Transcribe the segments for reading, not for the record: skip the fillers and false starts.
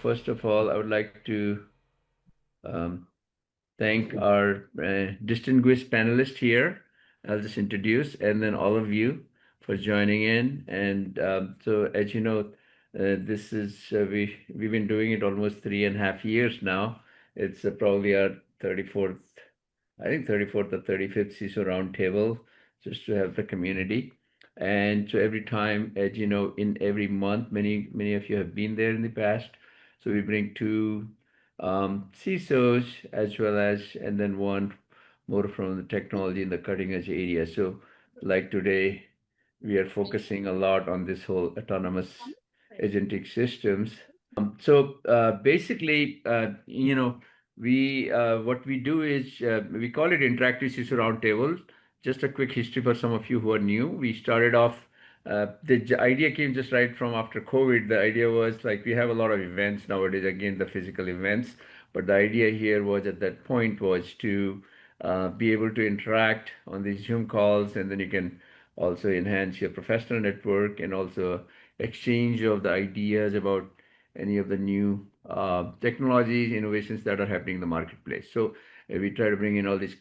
first of all, I would like to um, thank our distinguished panelist here. I'll just introduce, and then all of you for joining in. And so, as you know, this is we've been doing it almost 3.5 years now. It's probably our 34th, I think 34th or 35th CISO Roundtable, just to have the community. And so every time, as you know, in every month, many of you have been there in the past. So we bring two CISOs as well as, and then one more from the technology in the cutting edge area. So like today, we are focusing a lot on this whole autonomous agentic systems. Basically, we what we do is we call it interactive CISO roundtable. Just a quick history for some of you who are new. We started off. The idea came just right from after COVID. The idea was like we have a lot of events nowadays. Again, the physical events, but the idea here was at that point was to be able to interact on these Zoom calls, and then you can also enhance your professional network and also exchange of the ideas about any of the new technologies, innovations that are happening in the marketplace. So we try to bring in all these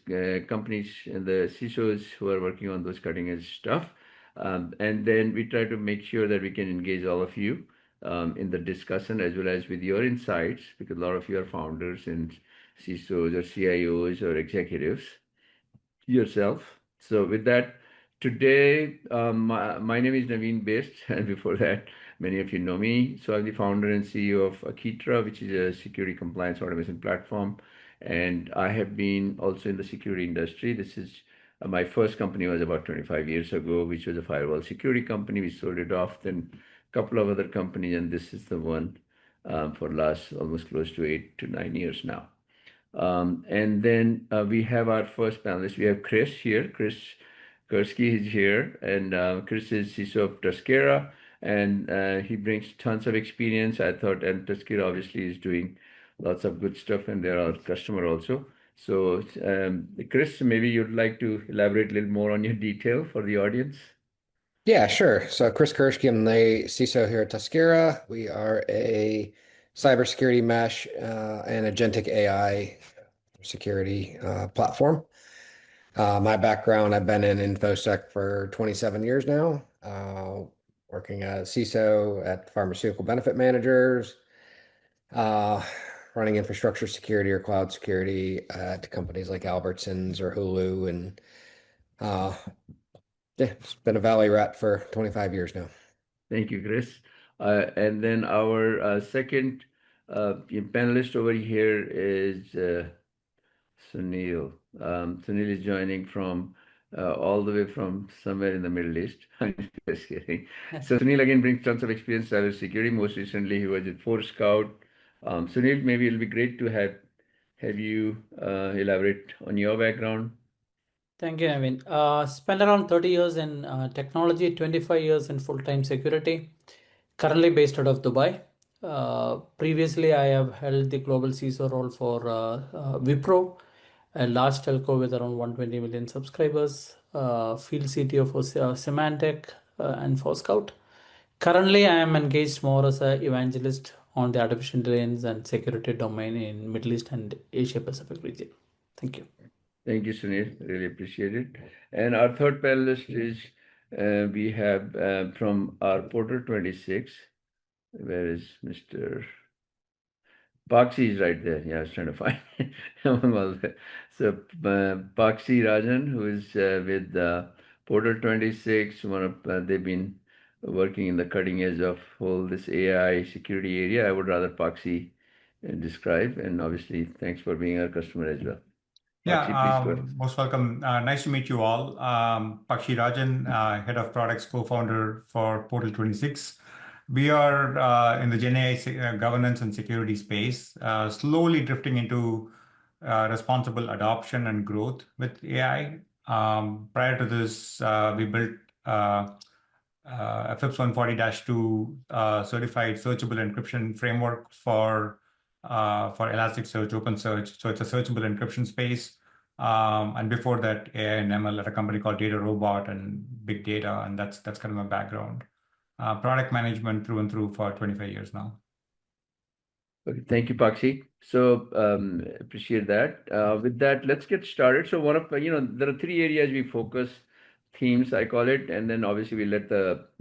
companies and the CISOs who are working on those cutting edge stuff. And then we try to make sure that we can engage all of you in the discussion as well as with your insights, because a lot of you are founders and CISOs or CIOs or executives yourself. So with that, today, my name is Naveen Best, and before that, many of you know me. So I'm the founder and CEO of Akitra, which is a security compliance automation platform. And I have been also in the security industry. This is my first company was about 25 years ago, which was a firewall security company. We sold it off, then a couple of other companies, and this is the one for last almost close to 8 to 9 years now. And then we have our first panelist. We have Chris here. Chris Kursky is here, and Chris is CISO of Tuskera, and he brings tons of experience. I thought, and Tuskera obviously is doing lots of good stuff, and they're our customer also. So, Chris, maybe you'd like to elaborate a little more on your detail for the audience. Yeah, sure. So Chris Kershke, I'm the CISO here at Tuskera. We are a cybersecurity mesh and agentic AI security platform. My background, I've been in InfoSec for 27 years now, working as CISO at pharmaceutical benefit managers, uh, running infrastructure security or cloud security at companies like Albertsons or Hulu, and uh, yeah, it's been a Valley rat for 25 years now. Thank you, Chris. And then our second panelist over here is Sunil. Sunil is joining from all the way from somewhere in the Middle East. I'm just kidding. So Sunil again brings tons of experience in cybersecurity. Most recently, he was at Force Scout. Sunil, maybe it'll be great to have you elaborate on your background. Thank you, Naveen. Spent around 30 years in technology, 25 years in full-time security, currently based out of Dubai. Previously, I have held the global CISO role for Wipro, a large telco with around 120 million subscribers, field CTO for Symantec and for Scout. Currently, I am engaged more as an evangelist on the artificial intelligence and security domain in Middle East and Asia Pacific region. Thank you. Thank you, Sunil. Really appreciate it. And our third panelist is we have from our Portal 26. Where is Mr. Paxi is right there. Yeah, I was trying to find among all that. So Paxi Rajan, who is with Portal 26, they've been working in the cutting edge of all this AI security area. I would rather Paxi describe, and obviously, thanks for being our customer as well. Yeah, Paxi, please go ahead. most welcome. Nice to meet you all. Pakshi Rajan, Head of Products, co-founder for Portal 26. We are in the Gen AI governance and security space, slowly drifting into responsible adoption and growth with AI. Prior to this, we built a FIPS 140-2 certified searchable encryption framework for Elasticsearch, OpenSearch. So it's a searchable encryption space. And before that, AI and ML at a company called Data Robot and Big Data, and that's kind of my background. Product management through and through for 25 years now. Okay, thank you, Pakshi. So appreciate that. With that, let's get started. So one of there are three areas we focus, themes I call it, and then obviously we let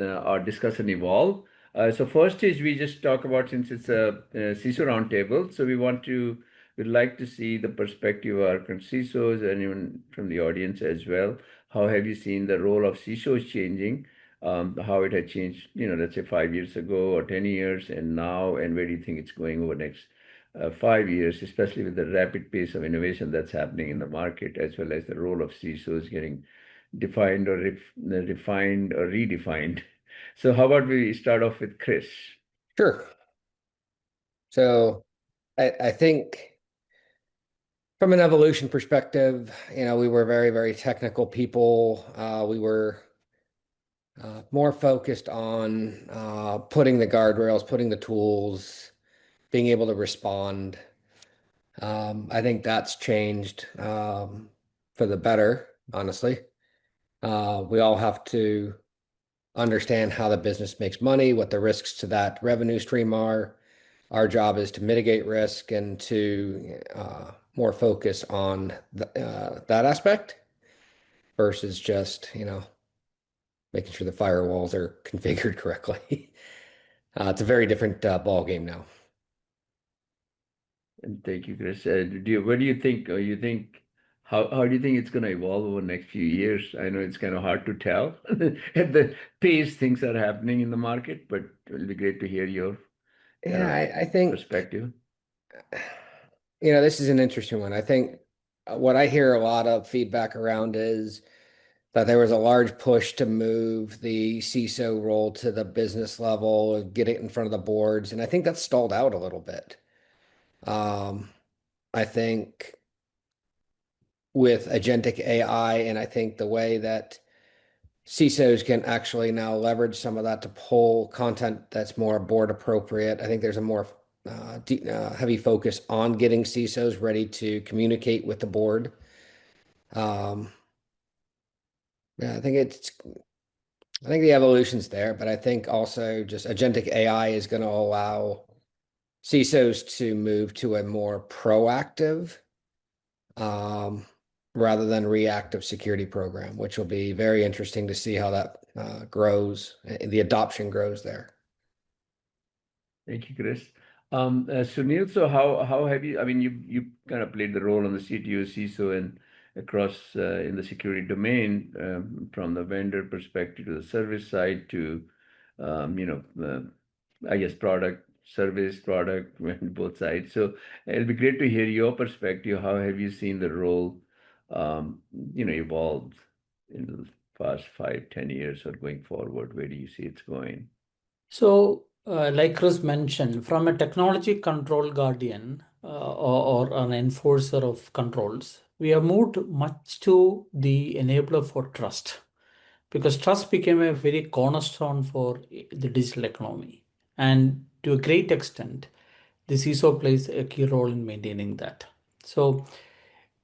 our discussion evolve. So first is we just talk about, since it's a CISO roundtable, so we'd like to see the perspective of our current CISOs and even from the audience as well. How have you seen the role of CISOs changing? How it had changed, let's say 5 years ago or 10 years and now, and where do you think it's going over the next 5 years, especially with the rapid pace of innovation that's happening in the market, as well as the role of CISOs getting defined or refined or redefined. So how about we start off with Chris? Sure. So I think from an evolution perspective, we were very, very technical people. We were more focused on putting the guardrails, putting the tools, being able to respond. I think that's changed for the better, honestly. We all have to understand how the business makes money, what the risks to that revenue stream are. Our job is to mitigate risk and to more focus on that aspect versus just, making sure the firewalls are configured correctly. It's a very different ball game now. And thank you, Chris. What do you think? How do you think it's going to evolve over the next few years? I know it's kind of hard to tell at the pace things are happening in the market, but it'll be great to hear your I think, perspective. this is an interesting one. I think what I hear a lot of feedback around is that there was a large push to move the CISO role to the business level, get it in front of the boards, and I think that's stalled out a little bit. I think with agentic AI, and I think the way that CISOs can actually now leverage some of that to pull content that's more board appropriate. I think there's a more heavy focus on getting CISOs ready to communicate with the board. Yeah, I think the evolution's there, but I think also just agentic AI is going to allow CISOs to move to a more proactive rather than reactive security program, which will be very interesting to see how that grows, the adoption grows there. Thank you, Chris. Sunil, so how have you? I mean, you kind of played the role on the CTO, CISO, and across in the security domain, from the vendor perspective to the service side to, I guess product, service, product, both sides. So it'll be great to hear your perspective. How have you seen the role, evolve in the past 5, 10 years or going forward? Where do you see it's going? So, like Chris mentioned, from a technology control guardian or an enforcer of controls, we have moved much to the enabler for trust, because trust became a very cornerstone for the digital economy. And to a great extent, the CISO plays a key role in maintaining that. So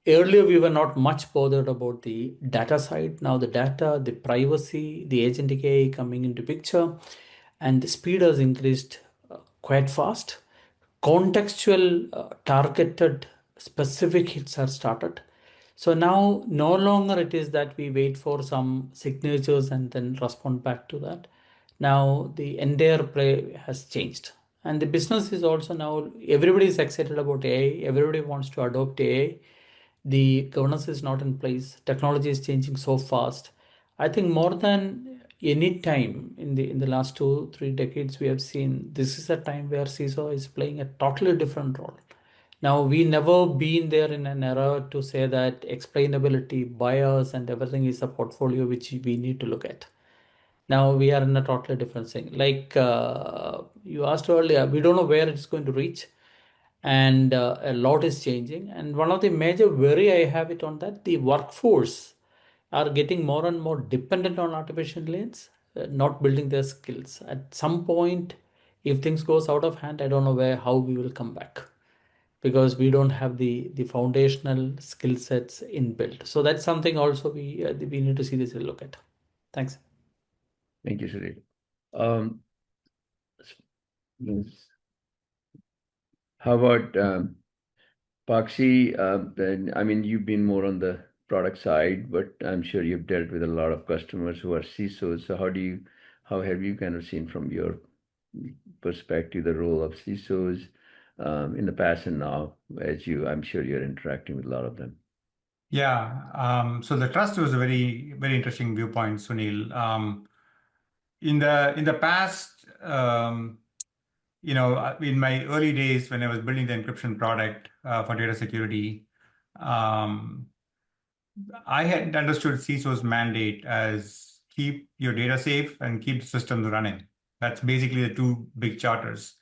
earlier, we were not much bothered about the data side. Now the data, the privacy, the agentic AI coming into picture, and the speed has increased quite fast. Contextual, targeted, specific hits are started. So now no longer it is that we wait for some signatures and then respond back to that. Now the entire play has changed. And the business is also now, everybody is excited about AI. Everybody wants to adopt AI. The governance is not in place. Technology is changing so fast. I think more than any time in the last 2-3 decades, we have seen this is a time where CISO is playing a totally different role. Now, we never been there in an era to say that explainability, bias, and everything is a portfolio which we need to look at. Now we are in a totally different thing. Like you asked earlier, we don't know where it's going to reach, and a lot is changing. And one of the major worry I have it on that, the workforce are getting more and more dependent on artificial intelligence, not building their skills. At some point, if things goes out of hand, I don't know how we will come back, because we don't have the foundational skill sets inbuilt. So that's something also we need to seriously look at. Thanks. Thank you, Sunil. Um, How about Paxi? Then, I mean, you've been more on the product side, but I'm sure you've dealt with a lot of customers who are CISOs. So how have you kind of seen from your perspective the role of CISOs in the past and now, I'm sure you're interacting with a lot of them. Yeah. So the trust was a very, very interesting viewpoint, Sunil. In the past, in my early days when I was building the encryption product for data security, um, I had understood CISO's mandate as keep your data safe and keep the systems running. That's basically the two big charters.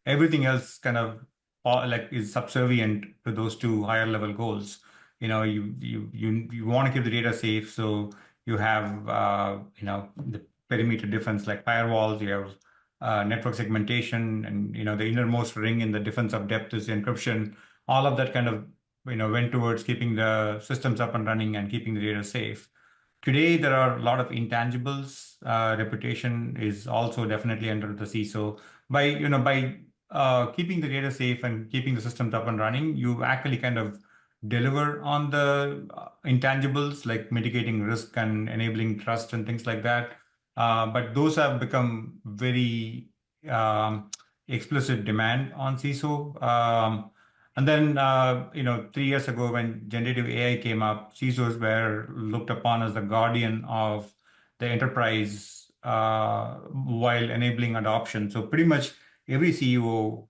Everything else kind of like is subservient to those two higher level goals. You want to keep the data safe, so you have the perimeter defense like firewalls. You have network segmentation, and the innermost ring in the defense of depth is encryption. All of that kind of went towards keeping the systems up and running and keeping the data safe. Today, there are a lot of intangibles. Reputation is also definitely under the CISO. By keeping the data safe and keeping the systems up and running, you actually kind of deliver on the intangibles like mitigating risk and enabling trust and things like that. But those have become very explicit demand on CISO. And then, 3 years ago, when generative AI came up, CISOs were looked upon as the guardian of the enterprise while enabling adoption. So pretty much every CEO,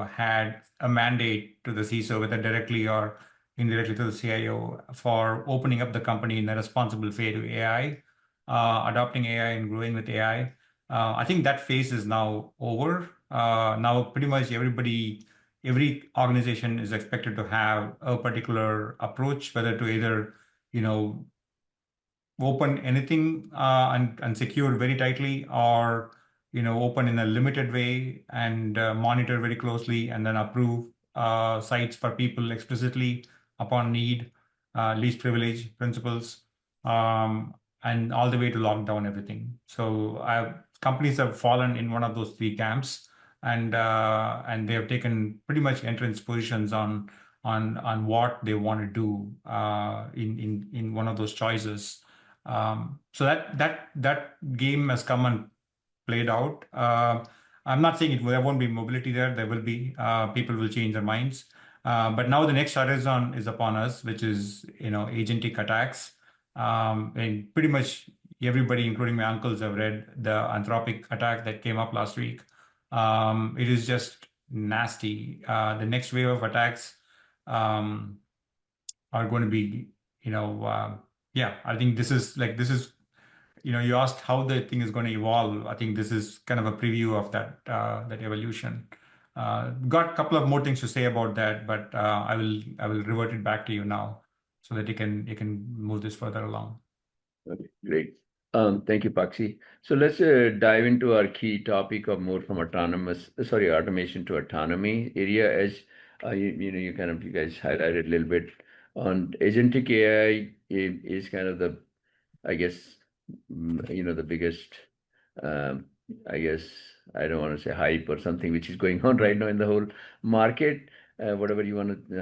had a mandate to the CISO, whether directly or indirectly to the CIO, for opening up the company in a responsible way to AI, adopting AI and growing with AI. I think that phase is now over. Now, pretty much every organization is expected to have a particular approach, whether to either, you know, open anything and secure very tightly, or open in a limited way and monitor very closely, and then approve sites for people explicitly upon need, least privilege principles, um, and all the way to lock down everything. So companies have fallen in one of those three camps, and they have taken pretty much entrance positions on what they want to do in one of those choices. So that game has come and played out. I'm not saying there won't be mobility there. There will be. People will change their minds. But now the next horizon is upon us, which is agentic attacks. And pretty much everybody, including my uncles, have read the Anthropic attack that came up last week. It is just nasty. The next wave of attacks um, are going to be, yeah, I think you asked how the thing is going to evolve. I think this is kind of a preview of that evolution. Got a couple of more things to say about that, but I will revert it back to you now so that you can move this further along. Okay, great. Thank you, Paxi. So let's dive into our key topic of more from automation to autonomy area. As you guys highlighted a little bit on agentic AI is kind of the, I guess, the biggest, um, I guess, I don't want to say hype or something which is going on right now in the whole market, whatever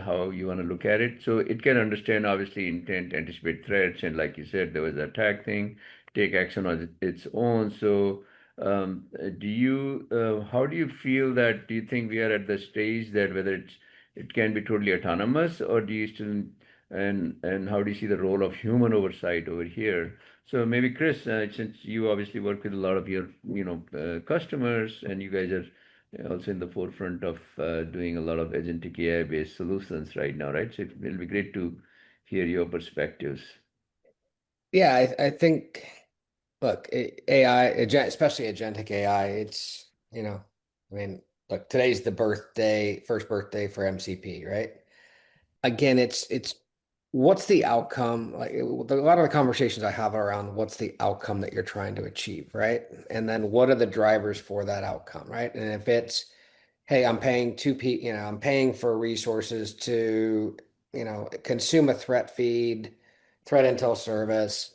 how you want to look at it. So it can understand, obviously, intent, anticipate threats, and like you said, there was an attack thing, take action on its own. So how do you feel that, do you think we are at the stage that whether it can be totally autonomous, or do you still, and how do you see the role of human oversight over here? So maybe Chris, since you obviously work with a lot of your, customers, and you guys are also in the forefront of doing a lot of agentic AI-based solutions right now, right? So it'll be great to hear your perspectives. Yeah, I think, look, AI, especially agentic AI, I mean, look, today's the first birthday for MCP, right? Again, it's what's the outcome? Like a lot of the conversations I have are around what's the outcome that you're trying to achieve, right? And then what are the drivers for that outcome, right? And if it's, hey, I'm paying I'm paying for resources to, consume a threat feed, threat intel service.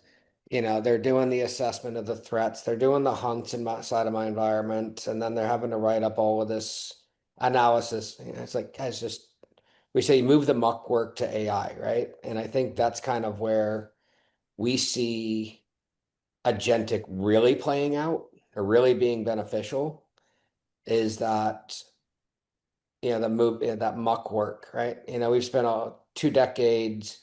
They're doing the assessment of the threats, they're doing the hunts inside of my environment, and then they're having to write up all of this analysis. It's like, guys, just we say move the muck work to AI, right? And I think that's kind of where we see agentic really playing out or really being beneficial is that that muck work, right? We've spent 2 decades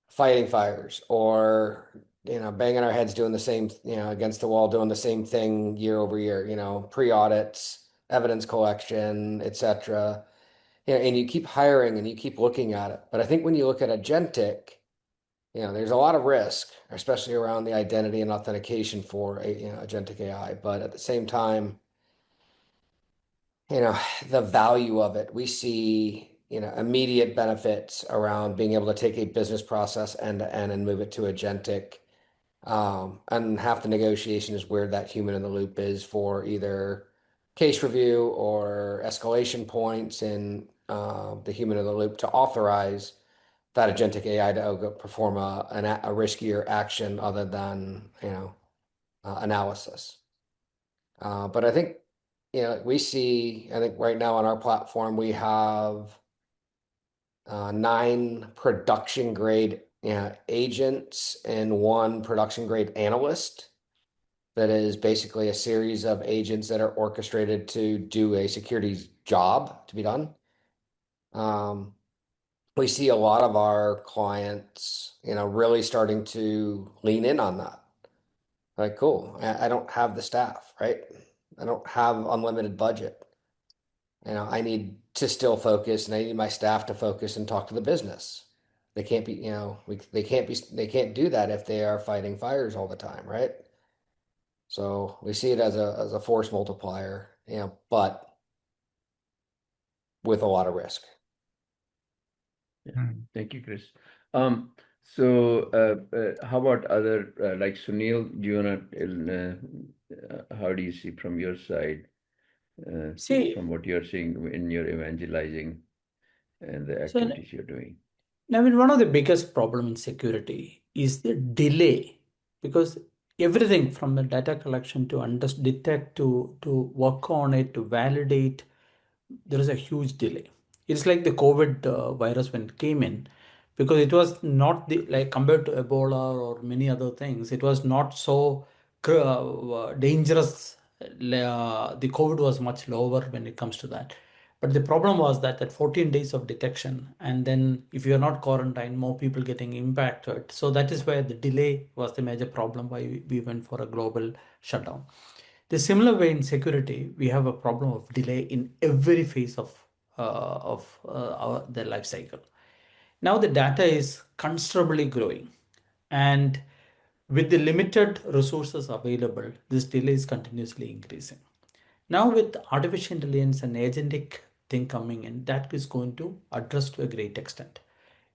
fighting fires or banging our heads doing the same, against the wall, doing the same thing year over year, pre-audits, evidence collection, etc. And you keep hiring and you keep looking at it. But I think when you look at agentic, there's a lot of risk, especially around the identity and authentication for agentic AI. But at the same time, the value of it, we see, immediate benefits around being able to take a business process end to end and move it to agentic. And half the negotiation is where that human in the loop is for either case review or escalation points in the human in the loop to authorize that agentic AI to go perform a riskier action other than, analysis. But I think, I think right now on our platform, we have 9 production grade agents and 1 production grade analyst. That is basically a series of agents that are orchestrated to do a security job to be done. We see a lot of our clients, really starting to lean in on that. Like, cool, I don't have the staff, right? I don't have unlimited budget. I need to still focus and I need my staff to focus and talk to the business. They can't be, they can't do that if they are fighting fires all the time, right? So we see it as a force multiplier, but with a lot of risk. Yeah. Thank you, Chris. How about other like Sunil? Do you wanna? How do you see from your side, See, from what you're seeing in your evangelizing and the so activities you're doing? I mean, one of the biggest problem in security is the delay, because everything from the data collection to detect to work on it to validate, there is a huge delay. It's like the COVID virus when it came in, because it was not the like compared to Ebola or many other things, it was not so dangerous. The COVID was much lower when it comes to that. But the problem was that 14 days of detection, and then if you're not quarantined, more people getting impacted. So that is where the delay was the major problem why we went for a global shutdown. The similar way in security, we have a problem of delay in every phase of the life cycle. Now the data is considerably growing, and with the limited resources available, this delay is continuously increasing. Now with artificial intelligence and agentic thing coming in, that is going to address to a great extent.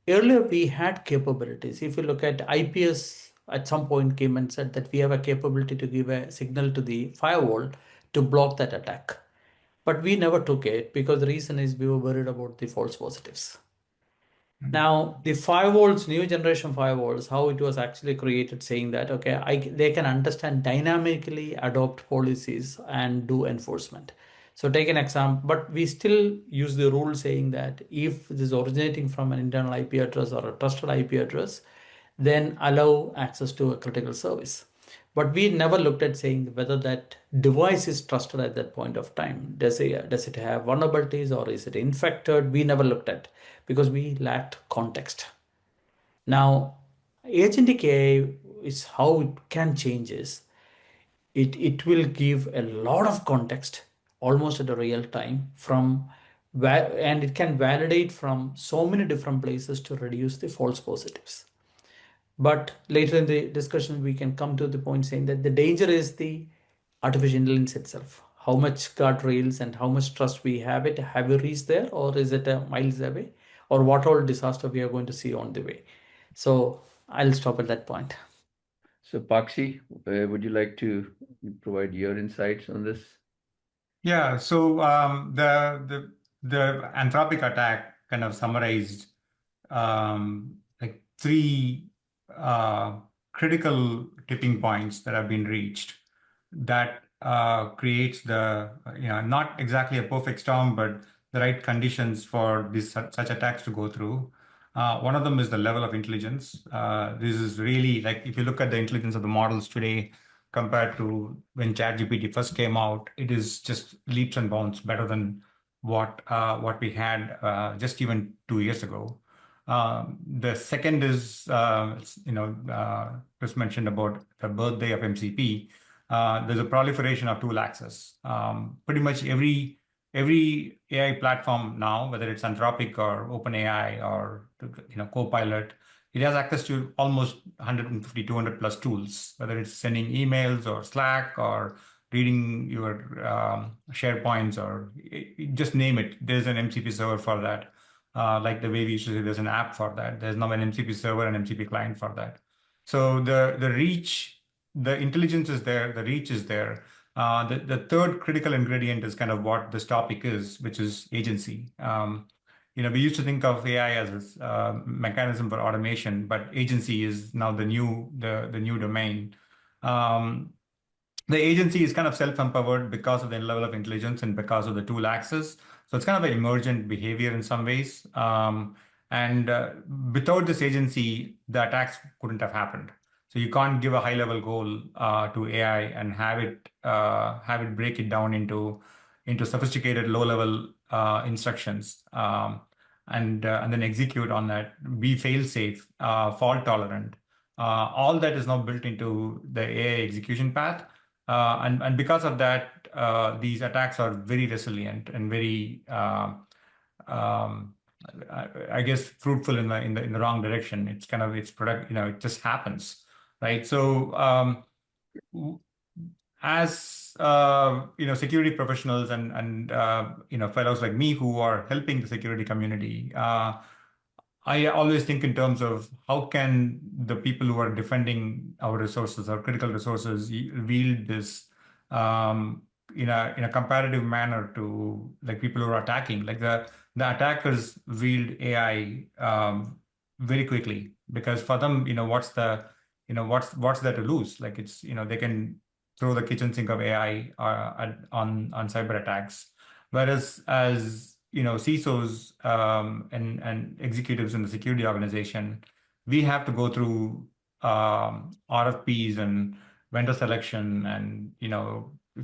Earlier we had capabilities. If you look at IPS, at some point came and said that we have a capability to give a signal to the firewall to block that attack. But we never took it because the reason is we were worried about the false positives. Now, the firewalls, new generation firewalls, how it was actually created, saying that, okay, they can understand dynamically adopt policies and do enforcement. So take an example, but we still use the rule saying that if it is originating from an internal IP address or a trusted IP address, then allow access to a critical service. But we never looked at saying whether that device is trusted at that point of time. Does it have vulnerabilities or is it infected? We never looked at because we lacked context. Now, agentic AI is how it can change is it will give a lot of context almost at a real time and it can validate from so many different places to reduce the false positives. But later in the discussion, we can come to the point saying that the danger is the artificial intelligence itself. How much guardrails and how much trust we have it. Have we reached there, or is it a miles away? Or what all disaster we are going to see on the way? So I'll stop at that point. So, Paxi, would you like to provide your insights on this? Yeah, so the Anthropic attack kind of summarized like 3 critical tipping points that have been reached that creates the, not exactly a perfect storm, but the right conditions for such attacks to go through. One of them is the level of intelligence. This is really like if you look at the intelligence of the models today compared to when ChatGPT first came out, it is just leaps and bounds better than what we had just even 2 years ago. The second is, Chris mentioned about the birthday of MCP. There's a proliferation of tool access. Pretty much every AI platform now, whether it's Anthropic or OpenAI or Copilot, it has access to almost 150, 200 plus tools, whether it's sending emails or Slack or reading your SharePoints or just name it. There's an MCP server for that. Like the way we used to say there's an app for that. There's now an MCP server and MCP client for that. So the reach, the intelligence is there, the reach is there. The third critical ingredient is kind of what this topic is, which is agency. We used to think of AI as a mechanism for automation, but agency is now the new domain. The agency is kind of self-empowered because of the level of intelligence and because of the tool access. So it's kind of an emergent behavior in some ways. And without this agency, the attacks couldn't have happened. So you can't give a high-level goal to AI and have it break it down into sophisticated low-level instructions, and then execute on that. Be fail-safe, fault-tolerant. All that is now built into the AI execution path. And because of that, these attacks are very resilient and very, I guess, fruitful in the wrong direction. It's kind of product, it just happens, right? So as security professionals and fellows like me who are helping the security community, I always think in terms of how can the people who are defending our resources, our critical resources, wield this in a comparative manner to like people who are attacking. Like the attackers wield AI very quickly because for them, what's there to lose? Like it's they can throw the kitchen sink of AI on cyber attacks, whereas as CISOs and executives in the security organization, we have to go through RFPs and vendor selection and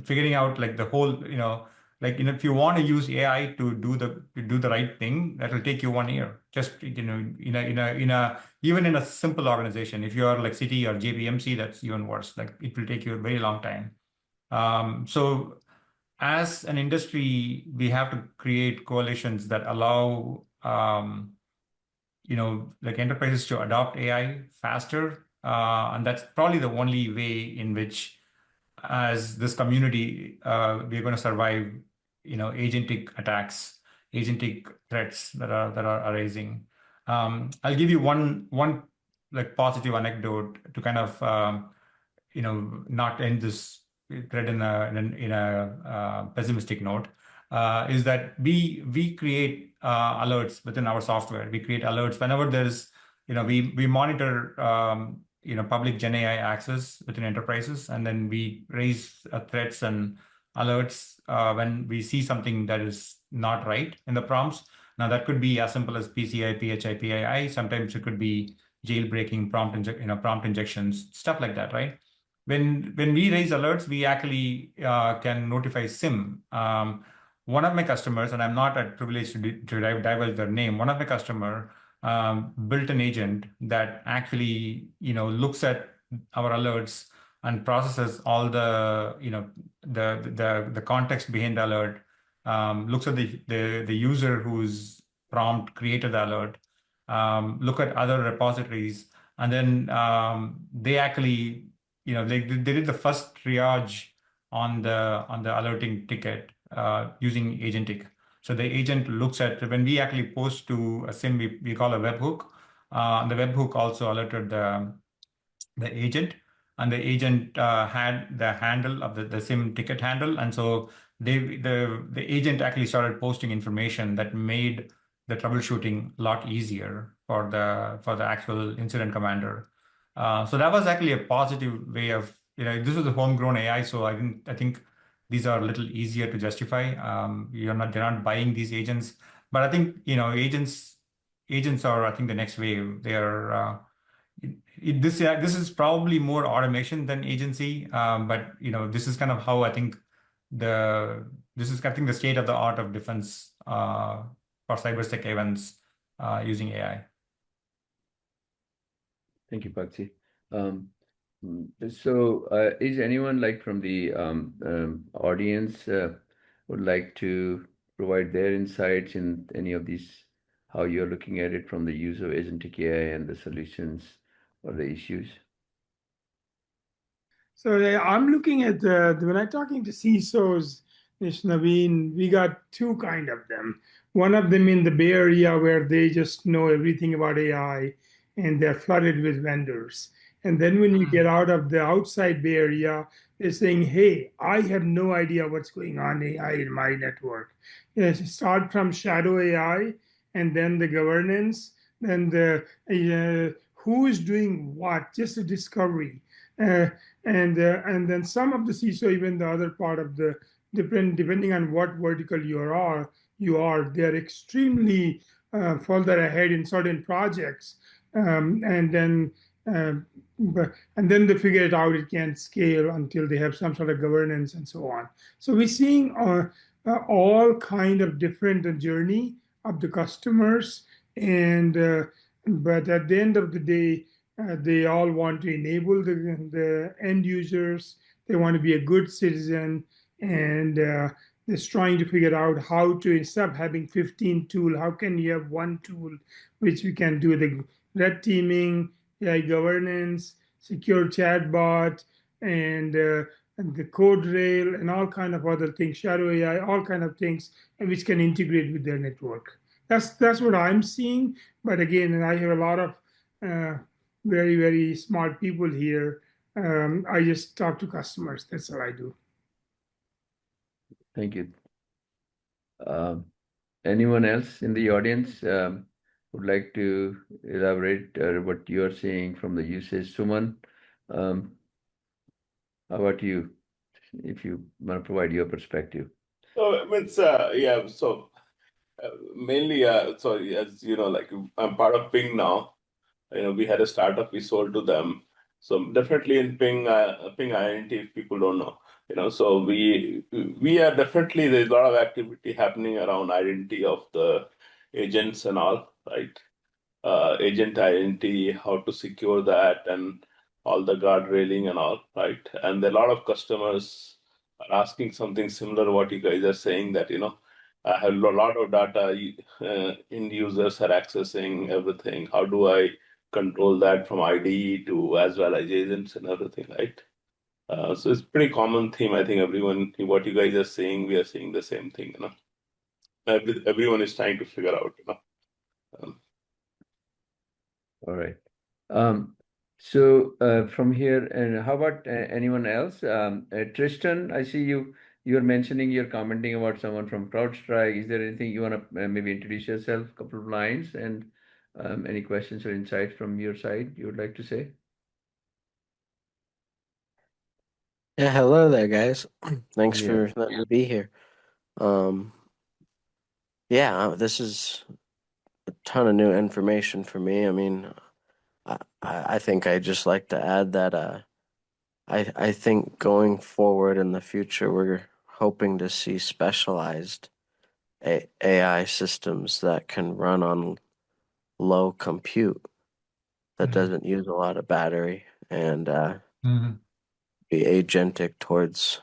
figuring out like the whole if you want to use AI to do the right thing, that will take you 1 year. Just even in a simple organization, if you are like Citi or JPMC, that's even worse. Like it will take you a very long time. So as an industry, we have to create coalitions that allow, like enterprises to adopt AI faster. And that's probably the only way in which, as this community, we're going to survive, agentic attacks, agentic threats that are arising. I'll give you one like positive anecdote to kind of, not end this thread in a pessimistic note, is that we create alerts within our software. We create alerts whenever there's, we monitor, public Gen AI access within enterprises, and then we raise threats and alerts when we see something that is not right in the prompts. Now that could be as simple as PCI, PHI, PII. Sometimes it could be jailbreaking, prompt injections, stuff like that, right? When we raise alerts, we actually can notify SIM. One of my customers, and I'm not at privilege to divulge their name, one of my customer built an agent that actually looks at our alerts and processes all the the context behind the alert, looks at the user whose prompt created the alert, look at other repositories, and then they actually they did the first triage on the alerting ticket using agentic. So the agent looks at when we actually post to a SIM, we call a webhook. The webhook also alerted the agent, and the agent had the handle of the SIM ticket handle, and so the agent actually started posting information that made the troubleshooting a lot easier for the actual incident commander. So that was actually a positive way of this is a homegrown AI, so I think these are a little easier to justify. They're not buying these agents, but I think agents are, I think, the next wave. This is probably more automation than agency, but this is kind of how I think the state of the art of defense for cybersec events using AI. Thank you, Paxi. So, is anyone from the audience would like to provide their insights in any of these, how you're looking at it from the use of Agentic AI and the solutions or the issues? So I'm looking at when I'm talking to CISOs, Naveen, we got two kind of them. One of them in the Bay Area where they just know everything about AI and they're flooded with vendors. And then when you get out of the outside Bay Area, they're saying, hey, I have no idea what's going on AI in my network. Yes, start from shadow AI and then the governance, then the who is doing what, just a discovery. Uh, and then some of the CISO, even the other part of the depending on what vertical they're extremely further ahead in certain projects, and then uh, and then they figure it out. It can't scale until they have some sort of governance and so on. So we're seeing all kind of different journey of the customers, and but at the end of the day they all want to enable the end users. They want to be a good citizen, and they're trying to figure out how to, instead of having 15 tools, how can you have one tool which we can do the red teaming, AI governance, secure chatbot, and the code rail, and all kind of other things, shadow AI, all kind of things, and which can integrate with their network. That's what I'm seeing. But again, I have a lot of uh, very, very smart people here. I just talk to customers. That's all I do. Thank you. Anyone else in the audience would like to elaborate what you're seeing from the usage? Suman, how about you, if you want to provide your perspective? So it's yeah. So mainly, so as you know, I'm part of Ping now. We had a startup, we sold to them. So definitely in Ping INT, if people don't know, so we are definitely, there's a lot of activity happening around identity of the agents and all, right? Agent identity, how to secure that, and all the guard railing and all, right? And a lot of customers are asking something similar to what you guys are saying, that, I have a lot of data, end users are accessing everything. How do I control that from IDE to as well as agents and everything, right? So it's pretty common theme. I think everyone, what you guys are saying, we are saying the same thing, everyone is trying to figure out, All right. So from here, and how about anyone else? Tristan, I see you're mentioning, you're commenting about someone from CrowdStrike. Is there anything you want to maybe introduce yourself, a couple of lines, and any questions or insights from your side you would like to say? Yeah, hello there, guys. Thanks Yeah. for letting me be here. Yeah, this is a ton of new information for me. I mean, I think I just like to add that I think going forward in the future, we're hoping to see specialized AI systems that can run on low compute that doesn't use a lot of battery and be agentic towards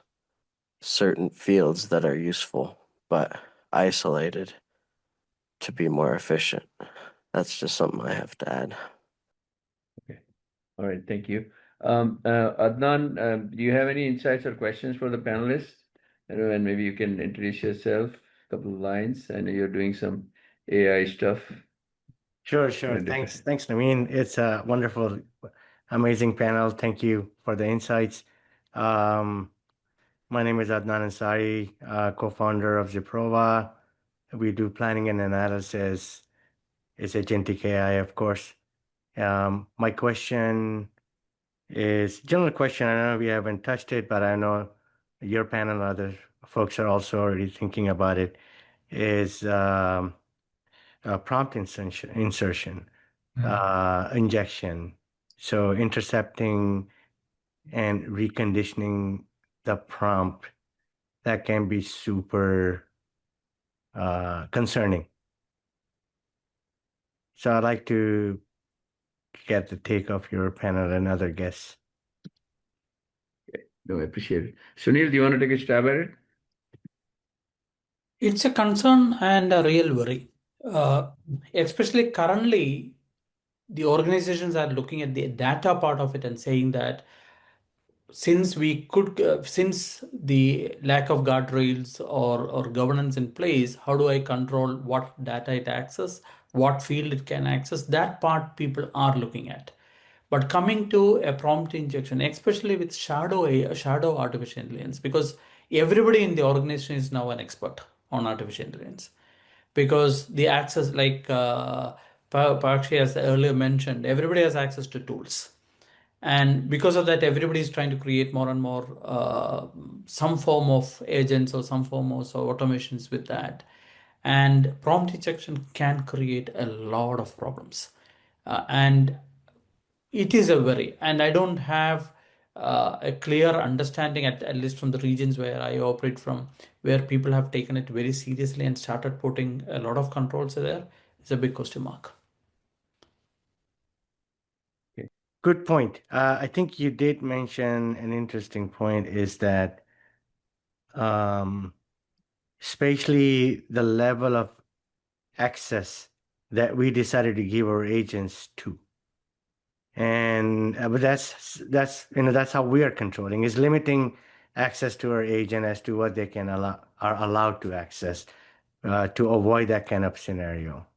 certain fields that are useful but isolated to be more efficient. That's just something I have to add. Okay. All right. Thank you. Adnan, do you have any insights or questions for the panelists? And maybe you can introduce yourself, a couple of lines. I know you're doing some AI stuff. Sure. in a Thanks, different- Naveen. It's a wonderful, amazing panel. Thank you for the insights. My name is Adnan Ansari, co-founder of Ziprova. We do planning and analysis. It's agentic AI, of course. My question is general question. I know we haven't touched it, but I know your panel and other folks are also already thinking about it. Is prompt insertion, injection. So intercepting and reconditioning the prompt, that can be super concerning. So I'd like to get the take of your panel and other guests. No, I appreciate it. Sunil, do you want to take a stab at it? It's a concern and a real worry. Especially currently, the organizations are looking at the data part of it and saying that since the lack of guardrails or governance in place, how do I control what data it access, what field it can access? That part people are looking at. But coming to a prompt injection, especially with shadow artificial intelligence, because everybody in the organization is now an expert on artificial intelligence, because the access, like Pakshi has earlier mentioned, everybody has access to tools. And because of that, everybody is trying to create more and more some form of agents or some form of automations with that. And prompt injection can create a lot of problems. And it is a worry. And I don't have a clear understanding, at least from the regions where I operate from, where people have taken it very seriously and started putting a lot of controls there. It's a big question mark. Good point. I think you did mention an interesting point, is that especially the level of access that we decided to give our agents to. And but that's how we are controlling, is limiting access to our agent as to what they are allowed to access, to avoid that kind of scenario.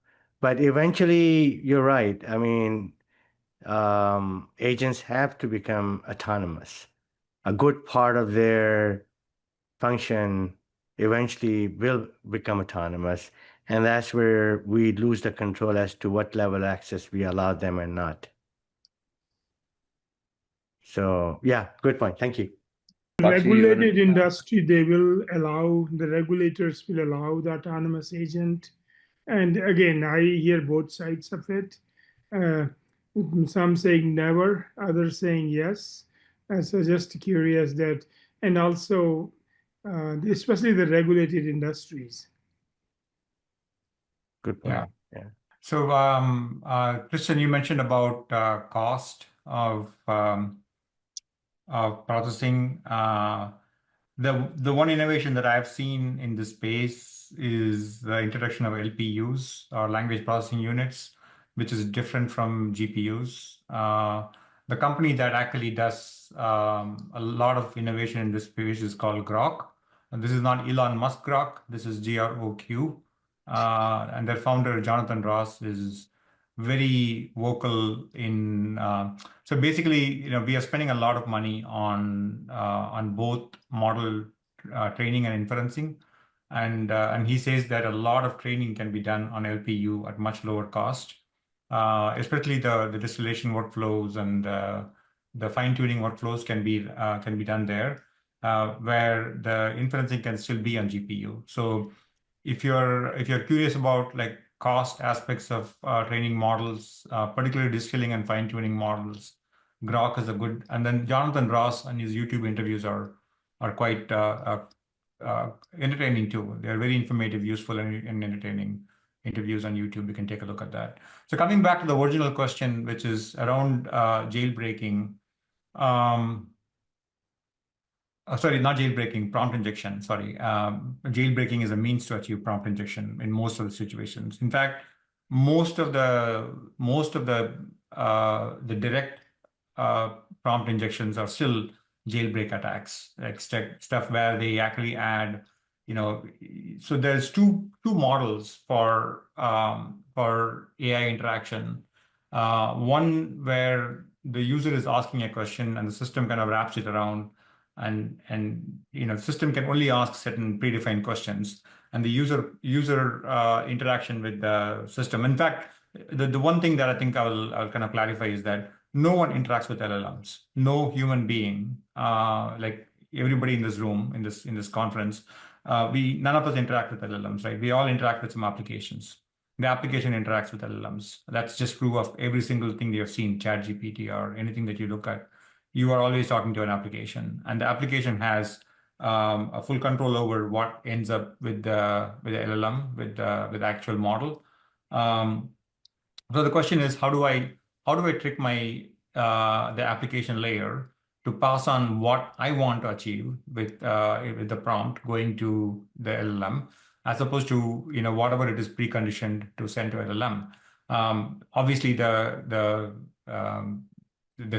But eventually, you're right. I mean, agents have to become autonomous. A good part of their function eventually will become autonomous, and that's where we lose the control as to what level of access we allow them and not. So yeah, good point. Thank you. Regulated industry, the regulators will allow the autonomous agent. And again, I hear both sides of it. Some saying never, others saying yes. So just curious that, and also especially the regulated industries. Good point. Yeah. So, Christian, you mentioned about cost of processing. The one innovation that I've seen in this space is the introduction of LPUs, or language processing units, which is different from GPUs. The company that actually does a lot of innovation in this space is called Grok. And this is not Elon Musk Grok. This is GROQ. And their founder, Jonathan Ross, is very vocal in. So basically, we are spending a lot of money on both model training and inferencing, and he says that a lot of training can be done on LPU at much lower cost, especially the distillation workflows and the fine-tuning workflows can be done there, where the inferencing can still be on GPU. So if you're curious about like cost aspects of training models, particularly distilling and fine-tuning models, Grok is a good. And then Jonathan Ross and his YouTube interviews are quite entertaining too. They are very informative, useful, and entertaining interviews on YouTube. You can take a look at that. So coming back to the original question, which is around jailbreaking. Sorry, not jailbreaking, prompt injection. Sorry. Jailbreaking is a means to achieve prompt injection in most of the situations. In fact, most of the direct prompt injections are still jailbreak attacks, like stuff where they actually add, so there's two models for AI interaction. One where the user is asking a question and the system kind of wraps it around, and system can only ask certain predefined questions, and the user interaction with the system. In fact, the one thing that I think I'll kind of clarify is that no one interacts with LLMs. No human being, like everybody in this room, in this conference, none of us interact with LLMs, right? We all interact with some applications. The application interacts with LLMs. That's just proof of every single thing you have seen, ChatGPT or anything that you look at. You are always talking to an application, and the application has a full control over what ends up with the LLM, with the actual model. So the question is, how do I trick my the application layer to pass on what I want to achieve with the prompt going to the LLM, as opposed to whatever it is preconditioned to send to LLM. Obviously, the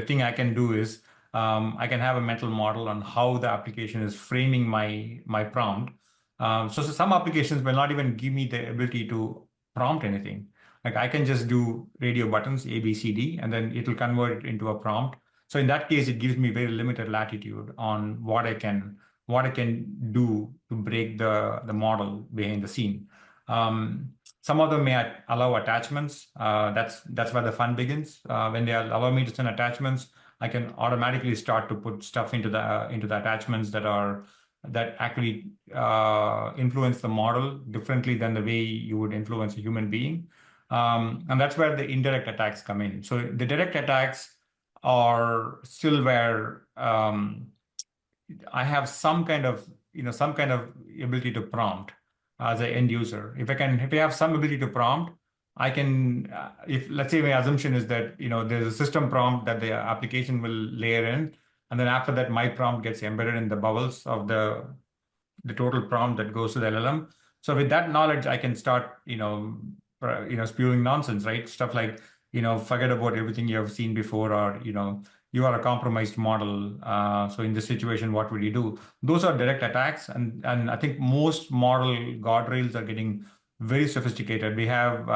thing I can do is I can have a mental model on how the application is framing my prompt. So some applications will not even give me the ability to prompt anything. Like I can just do radio buttons A, B, C, D, and then it will convert it into a prompt. So in that case, it gives me very limited latitude on what I can do to break the model behind the scene. Some of them may allow attachments. That's where the fun begins. When they allow me to send attachments, I can automatically start to put stuff into the attachments that actually influence the model differently than the way you would influence a human being. And that's where the indirect attacks come in. So the direct attacks are still where I have some kind of ability to prompt as an end user. If I have some ability to prompt, I can, if let's say my assumption is that there's a system prompt that the application will layer in, and then after that my prompt gets embedded in the bubbles of the total prompt that goes to the LLM. So with that knowledge, I can start, spewing nonsense, right? Stuff like, forget about everything you have seen before, or, you are a compromised model. So in this situation, what would you do? Those are direct attacks. And I think most model guardrails are getting very sophisticated. We have,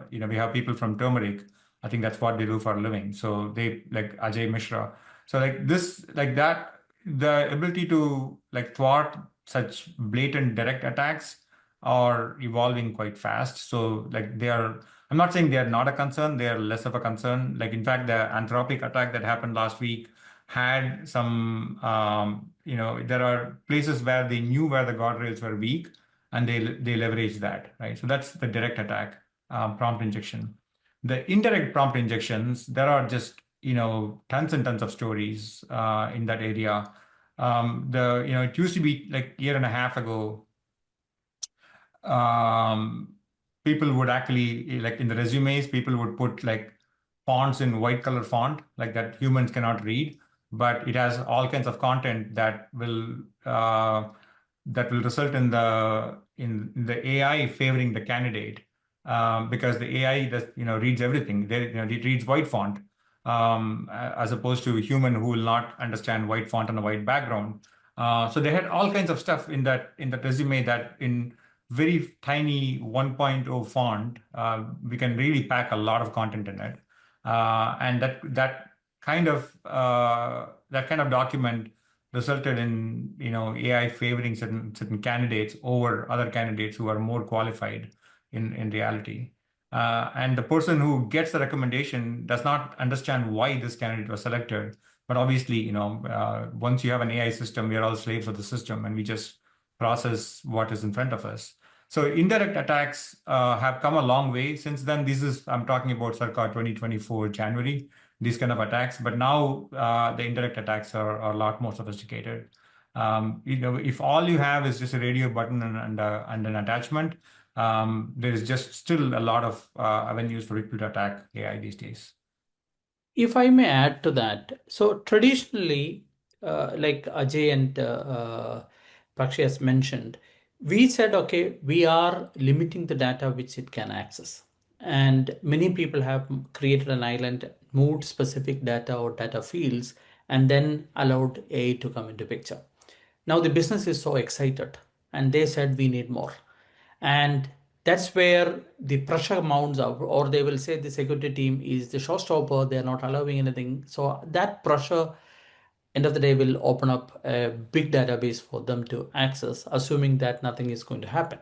we have people from Turmeric. I think that's what they do for a living. So they like Ajay Mishra. So the ability to thwart such blatant direct attacks are evolving quite fast. So I'm not saying they are not a concern, they are less of a concern. Like in fact, the Anthropic attack that happened last week had some, there are places where they knew where the guardrails were weak and they leveraged that, right? So that's the direct attack, prompt injection. The indirect prompt injections, there are just, tons and tons of stories in that area. It used to be like a year and a half ago, people would actually, like in the resumes, people would put like fonts in white color font, like that humans cannot read, but it has all kinds of content that will result in the AI favoring the candidate, because the AI does, reads everything. It reads white font, as opposed to a human who will not understand white font on a white background. So they had all kinds of stuff in that resume that in very tiny 1.0 font, we can really pack a lot of content in it. And that kind of document resulted in AI favoring certain candidates over other candidates who are more qualified in reality. And the person who gets the recommendation does not understand why this candidate was selected. But obviously, once you have an AI system, we are all slaves of the system, and we just process what is in front of us. So indirect attacks have come a long way since then. I'm talking about circa 2024 January, these kind of attacks. But now the indirect attacks are a lot more sophisticated. If all you have is just a radio button and an attachment, there is just still a lot of avenues for people to attack AI these days. If I may add to that, so traditionally, like Ajay and Pakshi has mentioned, we said, okay, we are limiting the data which it can access. And many people have created an island, moved specific data or data fields, and then allowed AI to come into picture. Now the business is so excited, and they said we need more. And that's where the pressure mounts up, or they will say the security team is the showstopper, they're not allowing anything. So that pressure, end of the day, will open up a big database for them to access, assuming that nothing is going to happen.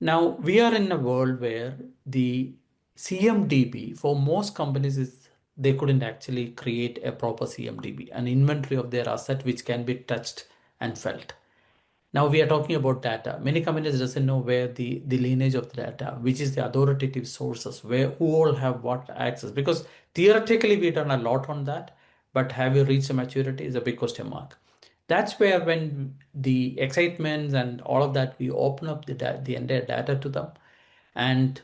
Now, we are in a world where the CMDB for most companies is they couldn't actually create a proper CMDB, an inventory of their asset which can be touched and felt. Now we are talking about data. Many companies doesn't know where the lineage of the data, which is the authoritative sources, where who all have what access. Because theoretically we've done a lot on that, but have you reached a maturity is a big question mark. That's where when the excitements and all of that, we open up the entire data to them, and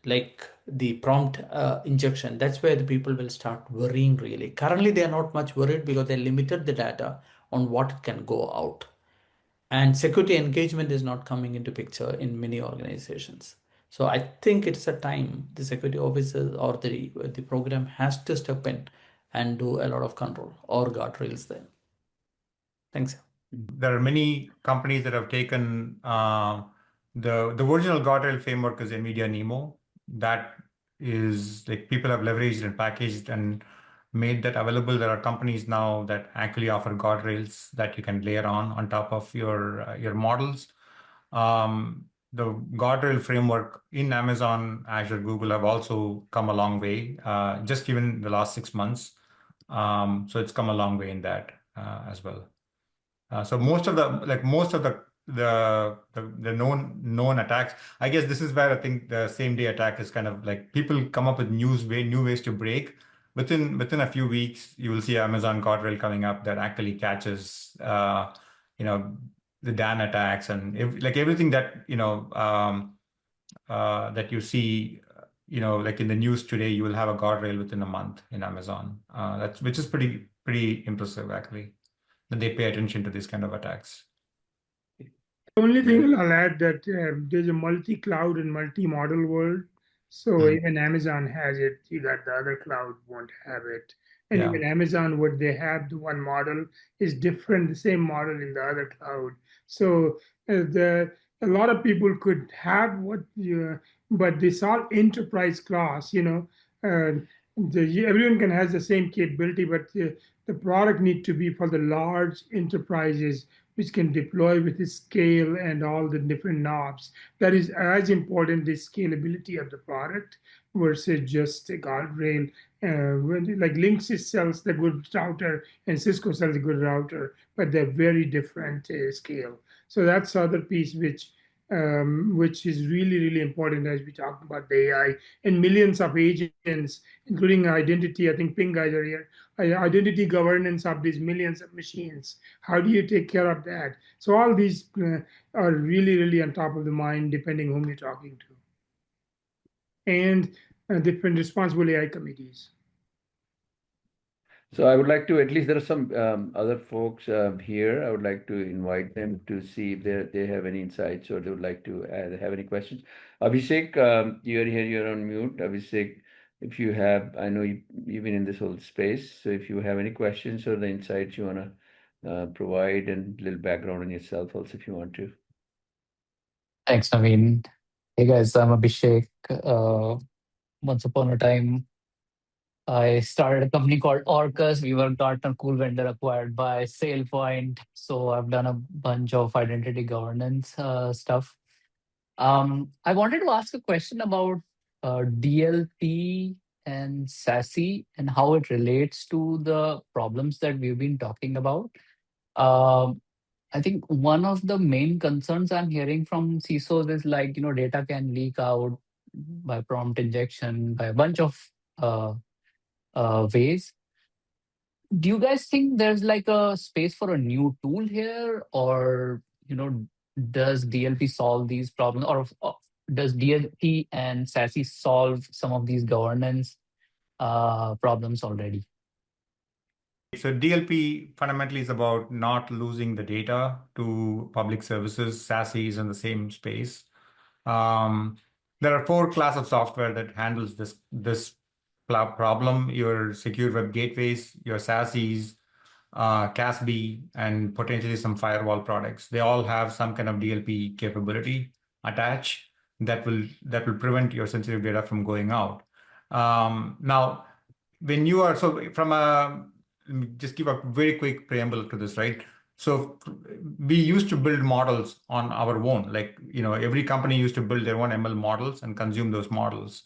like the prompt injection, that's where the people will start worrying really. Currently, they are not much worried because they limited the data on what can go out. And security engagement is not coming into picture in many organizations. So I think it's a time the security officers or the program has to step in and do a lot of control or guardrails there. Thanks. There are many companies that have taken the original guardrail framework is NVIDIA Nemo. That is like people have leveraged and packaged and made that available. There are companies now that actually offer guardrails that you can layer on top of your models. The guardrail framework in Amazon, Azure, Google have also come a long way, just even the last 6 months. So it's come a long way in that as well. So most of the known attacks, I guess this is where I think the same day attack is kind of like people come up with new ways to break. Within a few weeks, you will see Amazon guardrail coming up that actually catches the DAN attacks and everything that that you see like in the news today. You will have a guardrail within a month in Amazon. Which is pretty impressive actually, that they pay attention to these kind of attacks. The only thing I'll add that there's a multi-cloud and multi-model world. So even Amazon has it, that the other cloud won't have it. And even Amazon, what they have, the one model is different, the same model in the other cloud. So a lot of people could have but this all enterprise class, everyone can has the same capability, but the product need to be for the large enterprises which can deploy with the scale and all the different knobs. That is as important, the scalability of the product versus just a guardrail. Like Linksys sells the good router and Cisco sells a good router, but they're very different scale. So that's the other piece which is really, really important as we talk about the AI and millions of agents, including identity. I think Ping guys are here. Identity governance of these millions of machines. How do you take care of that? So all these are really, really on top of the mind, depending whom you're talking to. And different responsible AI committees. So I would like to, at least there are some other folks here. I would like to invite them to see if they have any insights or they would like to have any questions. Abhishek, you're here, you're on mute. Abhishek, if you have, I know you've been in this whole space. So if you have any questions or the insights you want to provide and a little background on yourself also if you want to. Thanks, Naveen. Hey guys, I'm Abhishek. Once upon a time, I started a company called Orcus. We were Gartner Cool vendor acquired by SailPoint. So I've done a bunch of identity governance stuff. I wanted to ask a question about DLP and SASE and how it relates to the problems that we've been talking about. I think one of the main concerns I'm hearing from CISOs is data can leak out by prompt injection, by a bunch of ways. Do you guys think there's a space for a new tool here, or does DLP solve these problems, or does DLP and SASE solve some of these governance problems already? So DLP fundamentally is about not losing the data to public services. SASE is in the same space. There are 4 classes of software that handles this problem: your secure web gateways, your SASEs, CASB, and potentially some firewall products. They all have some kind of DLP capability attached that will prevent your sensitive data from going out. Now, when you are let me just give a very quick preamble to this, right? So we used to build models on our own. Every company used to build their own ML models and consume those models.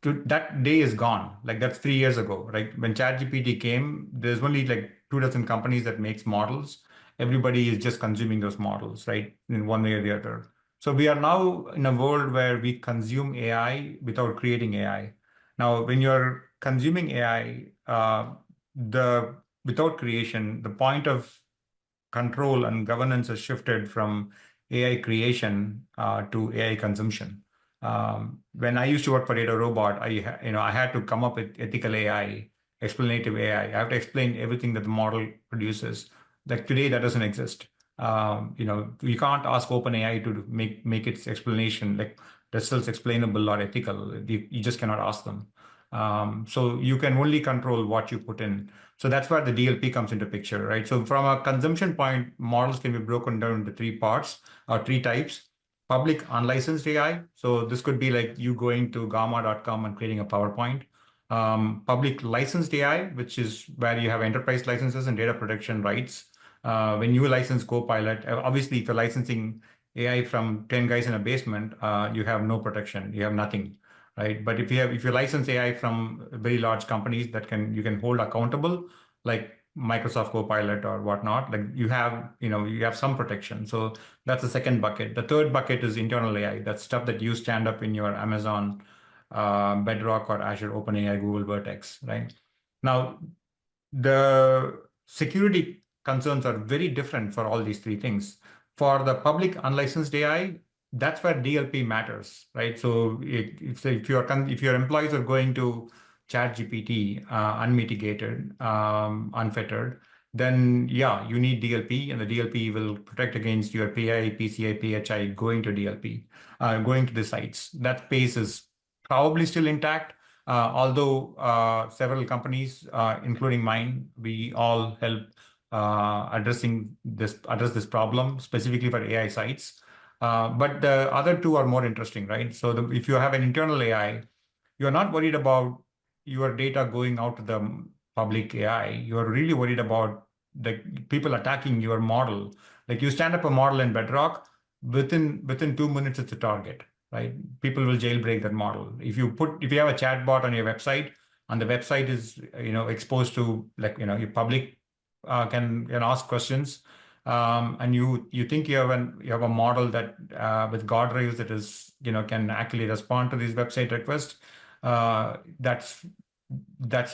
that day is gone. Like that's 3 years ago, right? When ChatGPT came, there's only like 2 dozen companies that makes models. Everybody is just consuming those models, right? In one way or the other. So we are now in a world where we consume AI without creating AI. Now, when you're consuming AI, the without creation, the point of control and governance has shifted from AI creation to AI consumption. When I used to work for Data Robot, I had to come up with ethical AI, explanative AI. I have to explain everything that the model produces. Like today, that doesn't exist. You can't ask OpenAI to make its explanation like results explainable or ethical. You just cannot ask them. So you can only control what you put in. So that's where the DLP comes into picture, right? So from a consumption point, models can be broken down into 3 parts or 3 types. Public unlicensed AI. So this could be like you going to gamma.com and creating a PowerPoint. Public licensed AI, which is where you have enterprise licenses and data protection rights. When you license Copilot, obviously if you're licensing AI from 10 guys in a basement, you have no protection, you have nothing. Right. But if you license AI from very large companies that you can hold accountable, like Microsoft Copilot or whatnot, like you have some protection. So that's the second bucket. The third bucket is internal AI. That's stuff that you stand up in your Amazon Bedrock or Azure OpenAI, Google Vertex, right? Now, the security concerns are very different for all these 3 things. For the public unlicensed AI, that's where DLP matters, right? So if your employees are going to ChatGPT unmitigated, unfettered, then yeah, you need DLP, and the DLP will protect against your PI, PCI, PHI going to DLP, going to the sites. That space is probably still intact. Although several companies, including mine, we all help address this problem specifically for AI sites. But the other 2 are more interesting, right? So if you have an internal AI, you're not worried about your data going out to the public AI. You're really worried about the people attacking your model. Like you stand up a model in Bedrock, within 2 minutes, it's a target, right? People will jailbreak that model. If you have a chat bot on your website, and the website is exposed to your public can ask questions, and you think you have a model that with guardrails that is can actually respond to these website requests, that's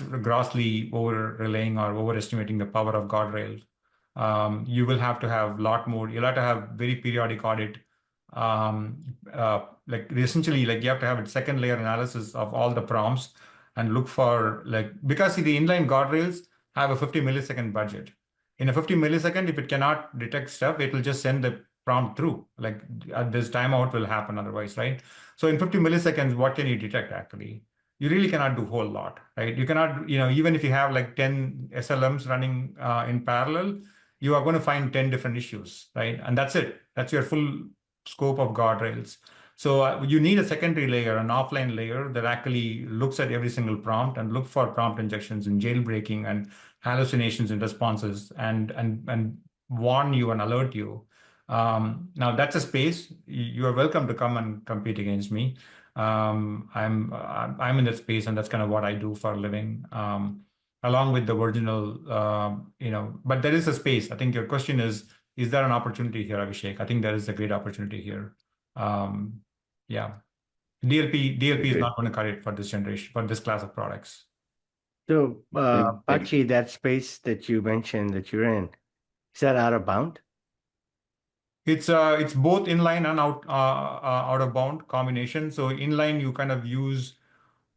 grossly over relaying or overestimating the power of guardrails. You will have to have a lot more. You'll have to have very periodic audit. Essentially, you have to have a second layer analysis of all the prompts and look for because the inline guardrails have a 50 millisecond budget. In a 50 millisecond, if it cannot detect stuff, it will just send the prompt through. This timeout will happen otherwise, right? So in 50 milliseconds, what can you detect actually? You really cannot do a whole lot, right? You cannot, even if you have 10 SLMs running in parallel, you are going to find 10 different issues, right? And that's it. That's your full scope of guardrails. So you need a secondary layer, an offline layer that actually looks at every single prompt and look for prompt injections and jailbreaking and hallucinations in responses and warn you and alert you. Now that's a space you are welcome to come and compete against me. I'm in that space, and that's kind of what I do for a living. Along with the original, but there is a space. I think your question is there an opportunity here, Abhishek? I think there is a great opportunity here. Yeah. DLP is not going to cut it for this generation, for this class of products. So, Thank you. Pachi, that space that you mentioned that you're in, is that out of bound? It's both inline and out of bound combination. So inline, you kind of use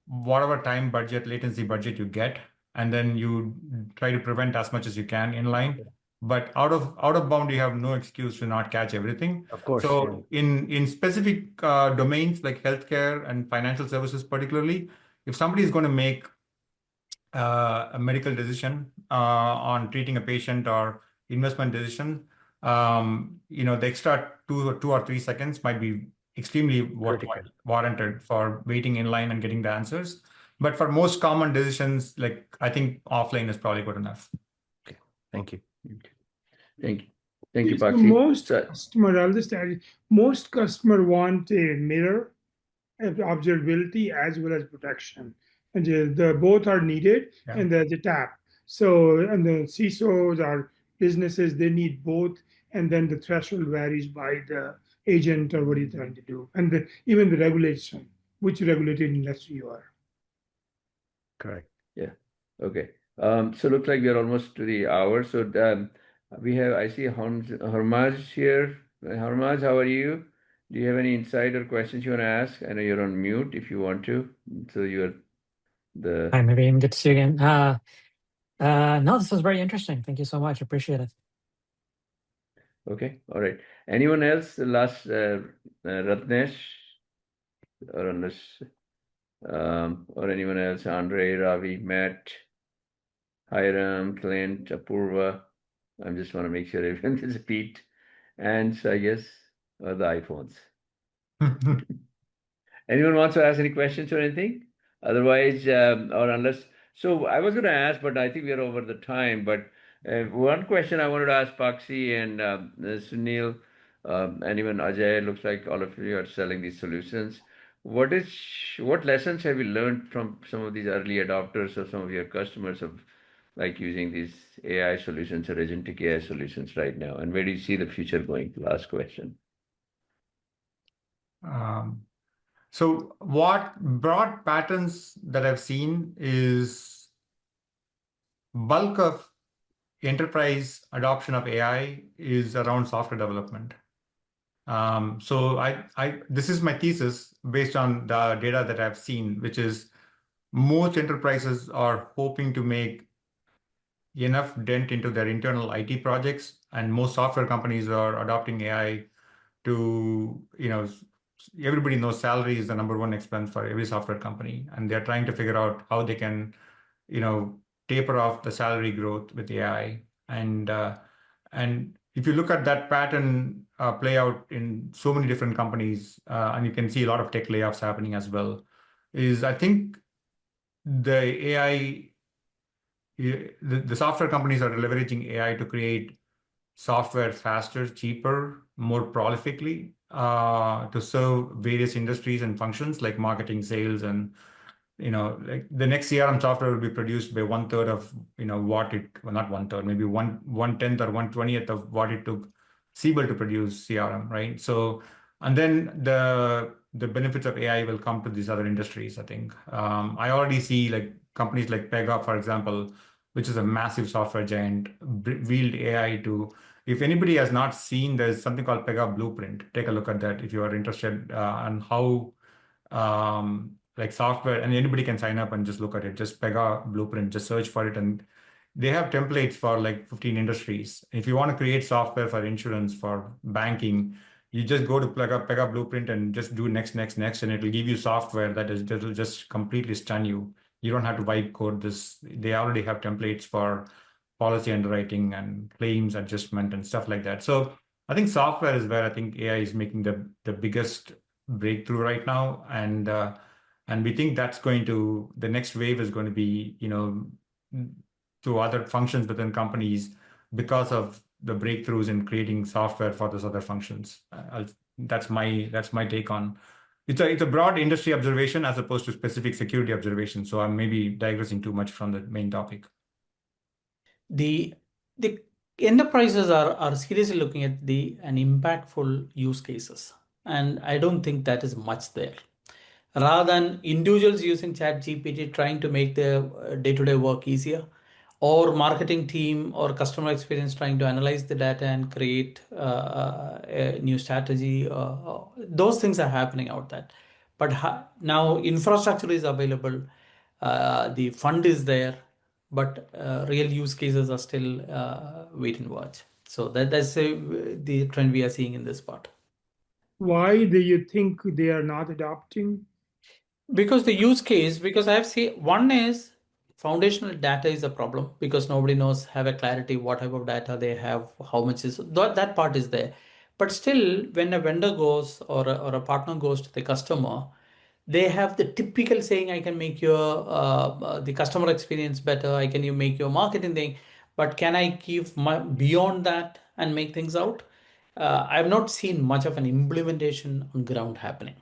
whatever time budget, latency budget you get, and then you try to prevent as much as you can inline. But out of bound, you have no excuse to not catch everything. Of course. So in specific domains like healthcare and financial services, particularly, if somebody is going to make a medical decision on treating a patient or investment decision, the extra 2 or 3 seconds might be extremely warranted for waiting in line and getting the answers. But for most common decisions, I think offline is probably good enough. Okay. Thank you. Thank you, So Pachi. most customer, I'll just add, most customer want a mirror observability as well as protection. And the both are needed, Yeah. and there's a tap. So, and the CISOs or businesses, they need both, and then the threshold varies by the agent or what you're trying to do, and even the regulation, which regulated industry you are. Correct. Yeah. Okay. So looks like we are almost to the hour. So I see Harmaj here. Harmaj, how are you? Do you have any insight or questions you want to ask? I know you're on mute if you want to. So you're the Hi, Naveen. Good to see you again. No, this was very interesting. Thank you so much. Appreciate it. okay. All right. Anyone else? The last Ratnesh or unless or anyone else? Andre, Ravi, Matt, Hiram, Clint, Apurva. I just want to make sure everyone is Pete. And so I guess the iPhones. Anyone wants to ask any questions or anything? Otherwise, or unless, so I was going to ask, but I think we are over the time. But one question I wanted to ask Paxi and Sunil, and even Ajay, looks like all of you are selling these solutions. What lessons have you learned from some of these early adopters or some of your customers of like using these AI solutions or agentic AI solutions right now? And where do you see the future going? Last question. So what broad patterns that I've seen is bulk of enterprise adoption of AI is around software development. So this is my thesis based on the data that I've seen, which is most enterprises are hoping to make enough dent into their internal IT projects, and most software companies are adopting AI to, everybody knows salary is the number one expense for every software company, and they're trying to figure out how they can, taper off the salary growth with AI. And if you look at that pattern play out in so many different companies, and you can see a lot of tech layoffs happening as well, is I think the AI, the software companies are leveraging AI to create software faster, cheaper, more prolifically to serve various industries and functions like marketing, sales, and like the next CRM software will be produced by 1/3 of what it, well, not 1/3, maybe 1/10 or 1/20th of what it took Siebel to produce CRM, right? So, and then the benefits of AI will come to these other industries, I think. I already see like companies like Pega, for example, which is a massive software giant, wield AI to, if anybody has not seen, there's something called Pega Blueprint. Take a look at that if you are interested on how like software, and anybody can sign up and just look at it. Just Pega Blueprint, just search for it, and they have templates for like 15 industries. If you want to create software for insurance, for banking, you just go to Pega Blueprint and just do next, and it will give you software that will just completely stun you. You don't have to write code. They already have templates for policy underwriting and claims adjustment and stuff like that. So I think software is where I think AI is making the biggest breakthrough right now, and we think that's the next wave is going to be to other functions within companies because of the breakthroughs in creating software for those other functions. That's my take on. It's a broad industry observation as opposed to specific security observation. So I'm maybe digressing too much from the main topic. The enterprises are seriously looking at an impactful use cases, and I don't think that is much there. Rather than individuals using chat GPT trying to make their day-to-day work easier, or marketing team or customer experience trying to analyze the data and create a new strategy, those things are happening out there. But now infrastructure is available, the fund is there, but real use cases are still wait and watch. So that's the trend we are seeing in this part. Why do you think they are not adopting? Because the use case, because I've seen one is foundational data is a problem because nobody knows, have a clarity what type of data they have, how much is that part is there. But still, when a vendor goes or a partner goes to the customer, they have the typical saying, I can make your the customer experience better, I can you make your marketing thing, but can I give beyond that and make things out? I've not seen much of an implementation on ground happening.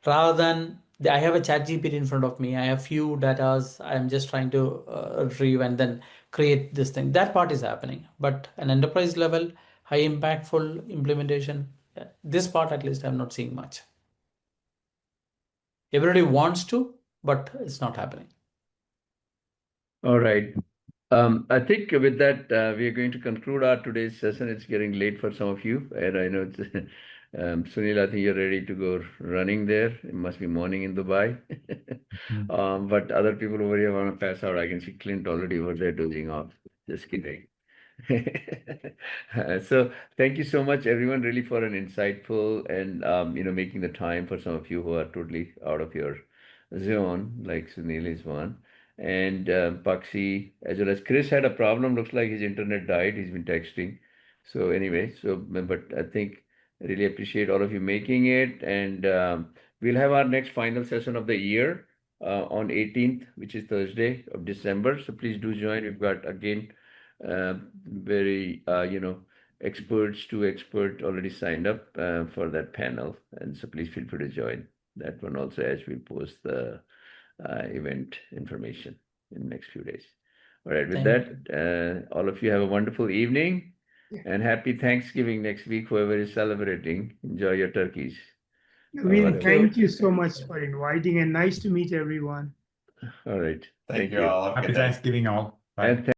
rather than I have a chat GPT in front of me. I have few datas. I'm just trying to retrieve and then create this thing. That part is happening. But an enterprise level, high impactful implementation, this part at least I'm not seeing much. Everybody wants to, but it's not happening. All right. I think with that, we are going to conclude our today's session. It's getting late for some of you, and I know it's, Sunil, I think you're ready to go running there. It must be morning in Dubai. But other people over here want to pass out. I can see Clint already over there dozing off. Just kidding. So thank you so much, everyone, really for an insightful and making the time for some of you who are totally out of your zone, like Sunil is one, and Paxi, as well as Chris had a problem. Looks like his internet died. He's been texting. So anyway, but I think I really appreciate all of you making it, and we'll have our next final session of the year on 18th, which is Thursday of December. So please do join. We've got again very experts, two experts already signed up for that panel, and so please feel free to join that one also as we post the event information in the next few days. All right, with that, all of you have a wonderful evening and happy Thanksgiving next week, whoever is celebrating. Enjoy your turkeys. Naveen, thank you so much for inviting, and nice to meet everyone. All right. Thank you all. Happy Thanksgiving all. Bye. And